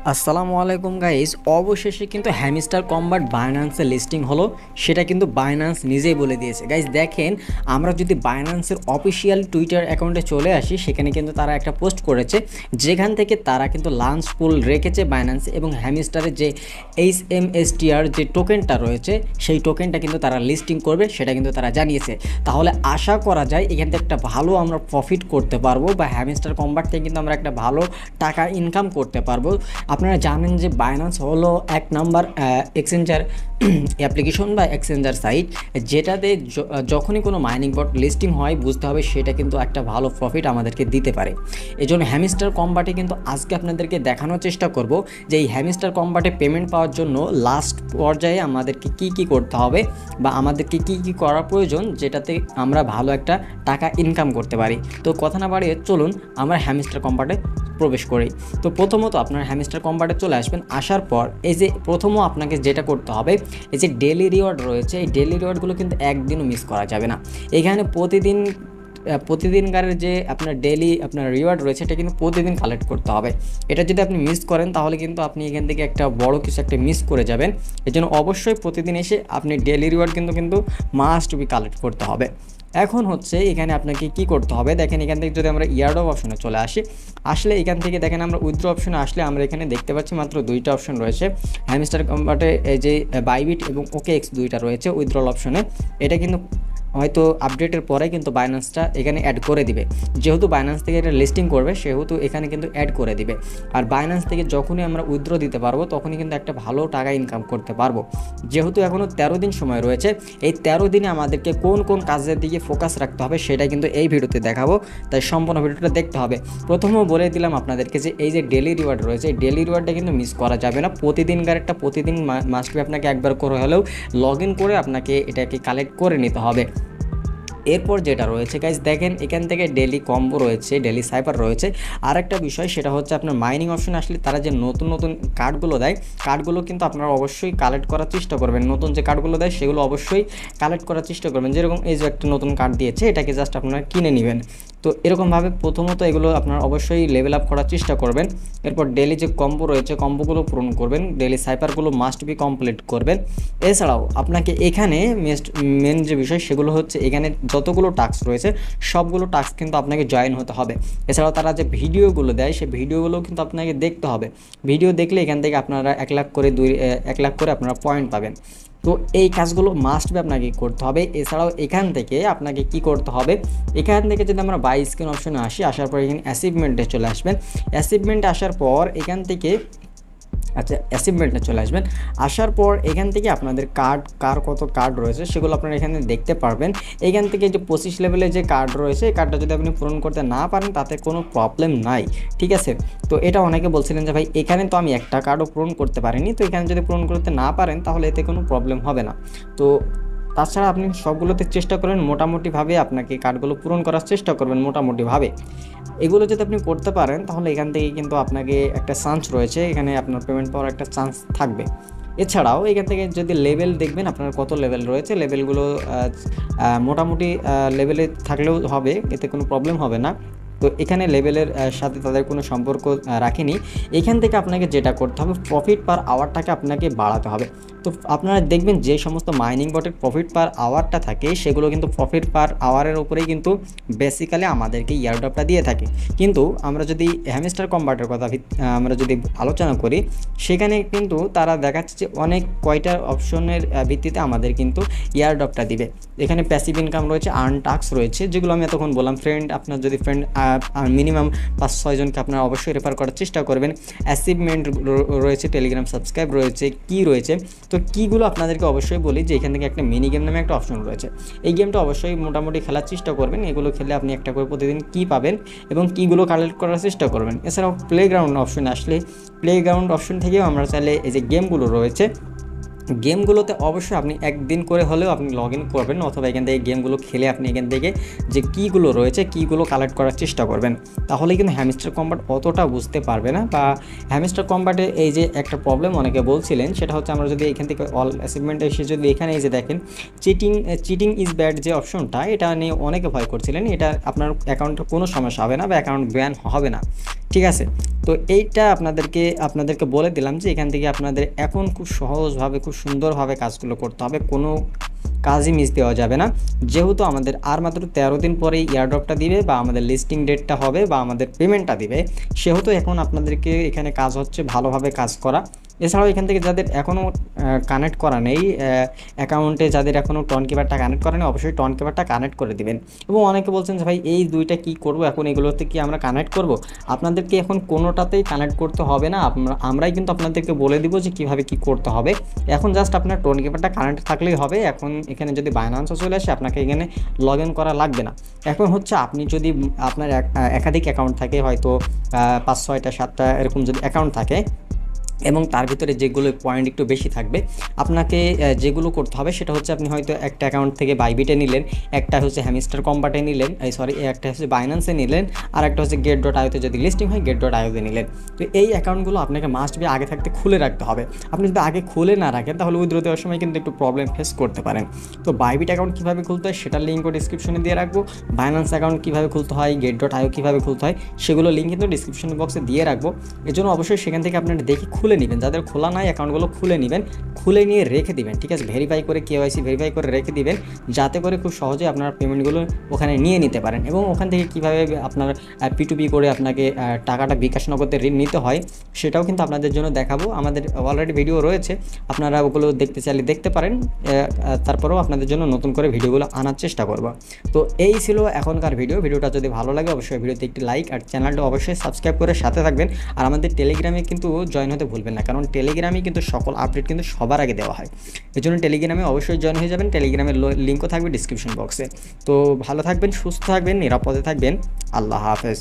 আসসালামু আলাইকুম গাইস, অবশেষে কিন্তু হ্যামস্টার কম্বাট বাইন্যান্সে লিস্টিং হলো। সেটা কিন্তু বাইন্যান্স নিজেই বলে দিয়েছে। গাইস দেখেন, আমরা যদি বাইন্যান্সের অফিসিয়াল টুইটার অ্যাকাউন্টে চলে আসি, সেখানে কিন্তু তারা একটা পোস্ট করেছে, যেখান থেকে তারা কিন্তু লাঞ্চ পুল রেখেছে বাইন্যান্সে, এবং হ্যামস্টারের যে HMSTR যে টোকেনটা রয়েছে সেই টোকেনটা কিন্তু তারা লিস্টিং করবে, সেটা কিন্তু তারা জানিয়েছে। তাহলে আশা করা যায় এখান থেকে একটা ভালো আমরা প্রফিট করতে পারবো, বা হ্যামস্টার কম্বাট থেকে কিন্তু আমরা একটা ভালো টাকা ইনকাম করতে পারবো। আপনারা জানেন যে বাইন্যান্স হলো এক নাম্বার এক্সচেঞ্জার অ্যাপ্লিকেশন বা এক্সচেঞ্জার সাইট, যেটাতে যখনই কোনো মাইনিং বট লিস্টিং হয়, বুঝতে হবে সেটা কিন্তু একটা ভালো প্রফিট আমাদেরকে দিতে পারে। এই জন্য হ্যামস্টার কম্বাটে কিন্তু আজকে আপনাদেরকে দেখানোর চেষ্টা করব যে এই হ্যামস্টার কম্বাটে পেমেন্ট পাওয়ার জন্য লাস্ট পর্যায়ে আমাদেরকে কি করতে হবে, বা আমাদেরকে কি করা প্রয়োজন, যেটাতে আমরা ভালো একটা টাকা ইনকাম করতে পারি। তো কথা না বাড়িয়ে চলুন আমরা হ্যামস্টার কম্বাটে প্রবেশ করি। তো প্রথমত আপনার হ্যামস্টার কম্বাটে চলে আসবেন। আসার পর এই যে প্রথমও আপনাকে যেটা করতে হবে, এই যে ডেলি রিওয়ার্ড রয়েছে, এই ডেলি রিওয়ার্ডগুলো কিন্তু একদিনও মিস করা যাবে না। এখানে প্রতিদিনকারের যে আপনার ডেলি আপনার রিওয়ার্ড রয়েছে, এটা কিন্তু প্রতিদিন কালেক্ট করতে হবে। এটা যদি আপনি মিস করেন তাহলে কিন্তু আপনি এখান থেকে একটা বড় কিছু একটা মিস করে যাবেন। এর জন্য অবশ্যই প্রতিদিন এসে আপনি ডেলি রিওয়ার্ড কিন্তু মাস্ট বি কালেক্ট করতে হবে। এখন হচ্ছে এখানে আপনাকে কি করতে হবে, দেখেন এখান থেকে যদি আমরা ইয়ারড্রপ অপশনে চলে আসলে এখান থেকে দেখেন আমরা উইথড্র অপশনে আসলে আমরা এখানে দেখতে পাচ্ছি মাত্র দুইটা অপশন রয়েছে। হ্যামস্টার কম্বাটে যে বাইবিট এবং OKX দুইটা রয়েছে উইথড্রল অপশনে। এটা কিন্তু হয়তো আপডেটের পরে কিন্তু বাইন্যান্সটা এখানে অ্যাড করে দিবে। যেহেতু বাইন্যান্স থেকে এটা লিস্টিং করবে, সেহেতু এখানে কিন্তু অ্যাড করে দিবে। আর বাইন্যান্স থেকে যখনই আমরা উইথড্র দিতে পারবো, তখনই কিন্তু একটা ভালো টাকা ইনকাম করতে পারবো। যেহেতু এখনও 13 দিন সময় রয়েছে, এই 13 দিনে আমাদেরকে কোন কোন কাজের দিকে ফোকাস রাখতে হবে সেটা কিন্তু এই ভিডিওতে দেখাবো, তাই সম্পূর্ণ ভিডিওটা দেখতে হবে। প্রথমেও বলে দিলাম আপনাদেরকে যে এই যে ডেলি রিওয়ার্ড রয়েছে, এই ডেলি রিওয়ার্ডটা কিন্তু মিস করা যাবে না। প্রতিদিনকারটা প্রতিদিন মাস্ট বি আপনাকে একবার করে হলেও লগ ইন করে আপনাকে এটাকে কালেক্ট করে নিতে হবে। এরপর যেটা রয়েছে গাইজ দেখেন, এখান থেকে ডেলি কম্বো রয়েছে, ডেলি সাইপার রয়েছে। আর একটা বিষয় সেটা হচ্ছে আপনার মাইনিং অপশন আসলে তারা যে নতুন নতুন কার্ডগুলো দেয়, কার্ডগুলো কিন্তু আপনারা অবশ্যই কালেক্ট করার চেষ্টা করবেন। নতুন যে কার্ডগুলো দেয় সেগুলো অবশ্যই কালেক্ট করার চেষ্টা করবেন। যেরকম এই যে একটা নতুন কার্ড দিয়েছে, এটাকে জাস্ট আপনারা কিনে নেবেন। তো এরকমভাবে প্রথমত এগুলো আপনারা অবশ্যই লেভেল আপ করার চেষ্টা করবেন। এরপর ডেলি যে কম্বো রয়েছে, কম্বোগুলো পূরণ করবেন, ডেলি সাইপারগুলো মাস্ট বি কমপ্লিট করবেন। এছাড়াও আপনাকে এখানে মেন যে বিষয় সেগুলো হচ্ছে, এখানে যতগুলো টাস্ক রয়েছে সবগুলো টাস্ক কিন্তু আপনাকে জয়েন হতে হবে। এছাড়াও তারা যে ভিডিওগুলো দেয়, সেই ভিডিওগুলো কিন্তু আপনাকে দেখতে হবে। ভিডিও দেখলে এখান থেকে আপনারা 1 লাখ করে আপনারা পয়েন্ট পাবেন। তো এই কাজগুলো মাস্ট বি আপনাকে করতে হবে। এছাড়াও এখান থেকে আপনাকে কি করতে হবে, এখান থেকে যদি আমরা বাই স্ক্রিন অপশনে আসার পর এখানে অ্যাচিভমেন্টে চলে আসবেন। অ্যাচিভমেন্টে আসার পর এখান থেকে অ্যাচিভমেন্টে চলে আসবেন। আসার পর এখান থেকে আপনাদের কার কত কার্ড রয়েছে সেগুলো আপনারা এখানে দেখতে পারবেন। এখান থেকে যে 25 লেভেলে যে কার্ড রয়েছে, এই কার্ডটা যদি আপনি পূরণ করতে না পারেন তাতে কোনো প্রবলেম নাই, ঠিক আছে। তো এটা অনেকে বলছিলেন যে ভাই এখানে তো আমি একটা কার্ডও পূরণ করতে পারিনি, তো এখানে যদি পূরণ করতে না পারেন তাহলে এতে কোনো প্রবলেম হবে না। তো তাছাড়া আপনি সবগুলোতে চেষ্টা করেন মোটামুটিভাবে, আপনাকে কার্ডগুলো পূরণ করার চেষ্টা করবেন মোটামুটিভাবে। এগুলো যদি আপনি করতে পারেন তাহলে এখান থেকে কিন্তু আপনাকে একটা চান্স রয়েছে, এখানে আপনার পেমেন্ট পাওয়ার একটা চান্স থাকবে। এছাড়াও এখান থেকে যদি লেভেল দেখবেন আপনার কত লেভেল রয়েছে, লেভেলগুলো মোটামুটি লেভেলে থাকলেও হবে, এতে কোনো প্রবলেম হবে না। তো এখানে লেভেলের সাথে তাদের কোনো সম্পর্ক রাখেনি। এখান থেকে আপনাকে যেটা করতে হবে, প্রফিট পার আওয়ারটাকে আপনাকে বাড়াতে হবে। তো আপনারা দেখবেন যে সমস্ত মাইনিং বটের প্রফিট পার আওয়ারটা থাকে, সেগুলো কিন্তু প্রফিট পার আওয়ারের উপরেই কিন্তু বেসিক্যালি আমাদেরকে ইয়ারড্রপটা দিয়ে থাকে। কিন্তু আমরা যদি হ্যামস্টার কম্বাটের কথা আমরা যদি আলোচনা করি, সেখানে কিন্তু তারা দেখাচ্ছে যে অনেক কয়টা অপশনের ভিত্তিতে আমাদের কিন্তু ইয়ারড্রপটা দিবে। এখানে প্যাসিভ ইনকাম রয়েছে, আর্ন টাস্ক রয়েছে, যেগুলো আমি এতক্ষণ বললাম। আপনার যদি ফ্রেন্ড মিনিমাম 5-6 জনকে আপনারা অবশ্যই রেফার করার চেষ্টা করবেন। অ্যাচিভমেন্ট রয়েছে, টেলিগ্রাম সাবস্ক্রাইব রয়েছে, কি রয়েছে। তো কীগুলো আপনাদেরকে অবশ্যই বলি যে এখান থেকে একটা মিনি গেম নামে একটা অপশন রয়েছে। এই গেমটা অবশ্যই মোটামুটি খেলার চেষ্টা করবেন। এগুলো খেলে আপনি একটা করে প্রতিদিন কী পাবেন এবং কীগুলো কালেক্ট করার চেষ্টা করবেন। এছাড়াও প্লেগ্রাউন্ড অপশন আসলে, প্লেগ্রাউন্ড অপশন থেকেও আমরা চাইলে এই যে গেমগুলো রয়েছে, গেমগুলোতে অবশ্যই আপনি একদিন করে হলেও আপনি লগ ইন করবেন, অথবা এখান থেকে গেমগুলো খেলে আপনি এখান থেকে যে কীগুলো রয়েছে কীগুলো কালেক্ট করার চেষ্টা করবেন, তাহলে কিন্তু হ্যামস্টার কম্বাট অতটা বুঝতে পারবে না। বা হ্যামস্টার কম্বাটে এই যে একটা প্রবলেম অনেকে বলছিলেন, সেটা হচ্ছে আমরা যদি এখান থেকে অল অ্যাচিভমেন্টে এসে যদি এখানে এই যে দেখেন চিটিং ইজ ব্যাড যে অপশনটা, এটা নিয়ে অনেকে ভয় করছিলেন। এটা আপনার অ্যাকাউন্টে কোনো সমস্যা হবে না বা অ্যাকাউন্ট ব্যান হবে না, ঠিক আছে। তো এইটা আপনাদেরকে বলে দিলাম যে এখান থেকে আপনাদের এখন খুব সহজভাবে খুব সুন্দরভাবে কাজগুলো করতে হবে, কোনো কাজই মিস দেওয়া যাবে না। যেহেতু আমাদের আর মাত্র 13 দিন পরেই এয়ারড্রপটা দিবে বা আমাদের লিস্টিং ডেটটা হবে বা আমাদের পেমেন্টটা দিবে, সেহেতু এখন আপনাদেরকে এখানে কাজ হচ্ছে ভালোভাবে কাজ করা। এছাড়াও এখান থেকে যাদের এখনও কানেক্ট করা নেই অ্যাকাউন্টে, যাদের এখনও টন কিপারটা কানেক্ট করা নেই, অবশ্যই টন কিপারটা কানেক্ট করে দিবেন। এবং অনেকে বলছেন যে ভাই এই দুইটা কি করব, এখন এগুলোতে কি আমরা কানেক্ট করব? আপনাদেরকে এখন কোনোটাতেই কানেক্ট করতে হবে না, আমরাই কিন্তু আপনাদেরকে বলে দিব যে কীভাবে কী করতে হবে। এখন জাস্ট আপনার টোন কিপারটা কানেক্ট থাকলেই হবে। এখন এখানে যদি বাইন্যান্সও চলে আসে, আপনাকে এখানে লগ ইন করা লাগবে না। এখন হচ্ছে আপনি যদি আপনার একাধিক অ্যাকাউন্ট থাকে, হয়তো 5, 6টা 7টা এরকম যদি অ্যাকাউন্ট থাকে, এবং তার ভিতরে যেগুলো পয়েন্ট একটু বেশি থাকবে, আপনাকে যেগুলো করতে হবে সেটা হচ্ছে আপনি হয়তো একটা অ্যাকাউন্ট থেকে বাইবিটে নিলেন, একটা হচ্ছে হ্যামস্টার কম্বাটে নিলেন, একটা হচ্ছে বাইন্যান্সে নিলেন, আর একটা হচ্ছে get.io-তে যদি লিস্টিং হয় get.io-তে নিলেন। তো এই অ্যাকাউন্টগুলো আপনাকে মাস্ট বি আগে থাকতে খুলে রাখতে হবে। আপনি যদি আগে খুলে না রাখেন তাহলে উইথড্র দেওয়ার সময় কিন্তু একটু প্রবলেম ফেস করতে পারেন। তো বাইবিট অ্যাকাউন্ট কীভাবে খুলতে হয় সেটার লিঙ্কও ডিসক্রিপশনে দিয়ে রাখবো। বাইন্যান্স অ্যাকাউন্ট কীভাবে খুলতে হয়, get.io কীভাবে খুলতে হয় সেগুলো লিঙ্ক কিন্তু ডিসক্রিপশন বক্সে দিয়ে রাখবো। এজন্য অবশ্যই সেখান থেকে আপনারা দেখে খুলে নেবেন, যাদের খোলা নাই অ্যাকাউন্টগুলো খুলে নেবেন, খুলে নিয়ে রেখে দিবেন, ঠিক আছে। ভেরিফাই করে KYC ভেরিফাই করে রেখে দিবেন, যাতে করে খুব সহজে আপনার পেমেন্টগুলো ওখানে নিয়ে নিতে পারেন। এবং ওখান থেকে কীভাবে আপনার P2P করে আপনাকে টাকাটা বিকাশ নগদে ঋণ নিতে হয় সেটাও কিন্তু আপনাদের জন্য দেখাবো। আমাদের অলরেডি ভিডিও রয়েছে, আপনারা ওগুলো দেখতে চাইলে দেখতে পারেন। তারপরেও আপনাদের জন্য নতুন করে ভিডিওগুলো আনার চেষ্টা করব। তো এই ছিল এখনকার ভিডিওটা যদি ভালো লাগে অবশ্যই ভিডিওতে একটি লাইক, আর চ্যানেলটা অবশ্যই সাবস্ক্রাইব করে সাথে থাকবেন। আর আমাদের টেলিগ্রামে কিন্তু জয়েন হতে ভুলবেন না, কারণ টেলিগ্রামে কিন্তু সকল আপডেট কিন্তু সবার আগে দেওয়া হয়। এই জন্য টেলিগ্রামে অবশ্যই জয়েন হয়ে যাবেন, টেলিগ্রামের লিঙ্কও থাকবে ডিসক্রিপশন বক্সে। তো ভালো থাকবেন, সুস্থ থাকবেন, নিরাপদে থাকবেন। আল্লাহ হাফেজ।